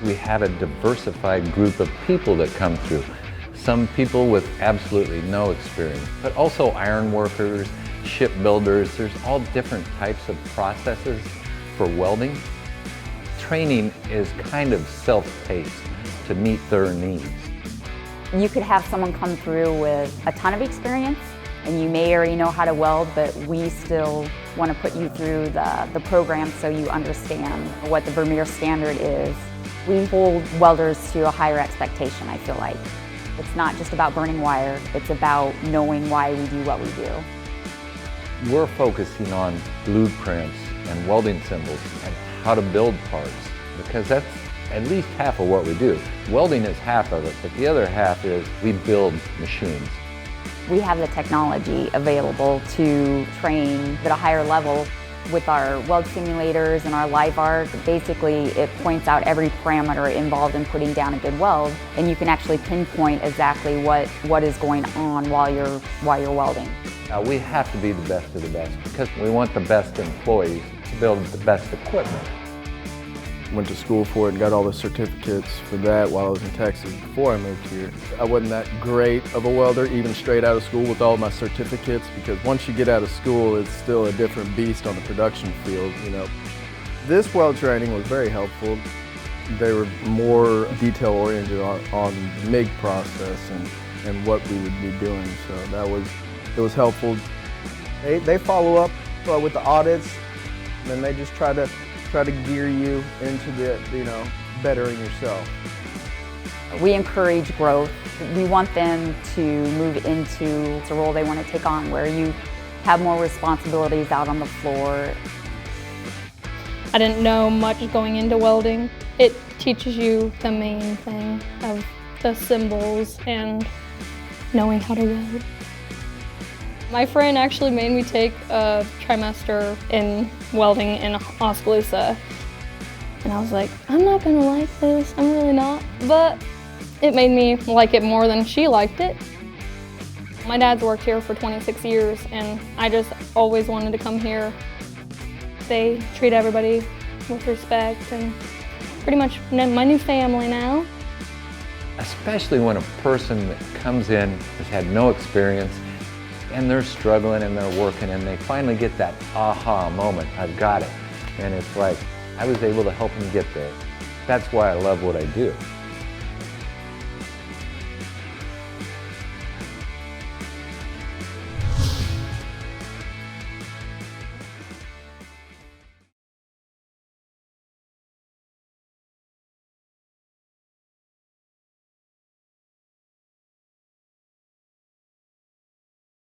We have a diversified group of people that come through. Some people with absolutely no experience, but also iron workers, shipbuilders. There's all different types of processes for welding. Training is kind of self-paced to meet their needs. You could have someone come through with a ton of experience and you may already know how to weld, but we still want to put you through the program so you understand what the Vermeer standard is. We hold welders to a higher expectation, I feel like. It's not just about burning wire, it's about knowing why we do what we do. We're focusing on blueprints and welding symbols and how to build parts, because that's at least half of what we do. Welding is half of it, but the other half is we build machines. We have the technology available to train at a higher level with our weld simulators and our live arc. Basically, it points out every parameter involved in putting down a good weld, and you can actually pinpoint exactly what is going on while you're welding. Now, we have to be the best of the best because we want the best employees to build the best equipment. Went to school for it and got all the certificates for that while I was in Texas before I moved here. I wasn't that great of a welder even straight out of school with all my certificates, because once you get out of school it's still a different beast on the production field, you know. This weld training was very helpful. They were more detail oriented on the MIG process and what we would be doing, so it was helpful. They follow up with the audits, and then they just try to gear you into bettering yourself. We encourage growth. We want them to move into the role they want to take on, where you have more responsibilities out on the floor. I didn't know much going into welding. It teaches you the main thing of the symbols and knowing how to weld. My friend actually made me take a trimester in welding in Oskaloosa. And I was like, I'm not gonna like this, I'm really not. But it made me like it more than she liked it. My dad's worked here for 26 years and I just always wanted to come here. They treat everybody with respect and pretty much my new family now. Especially when a person that comes in has had no experience and they're struggling and they're working and they finally get that aha moment, I've got it. And it's like, I was able to help them get there. That's why I love what I do.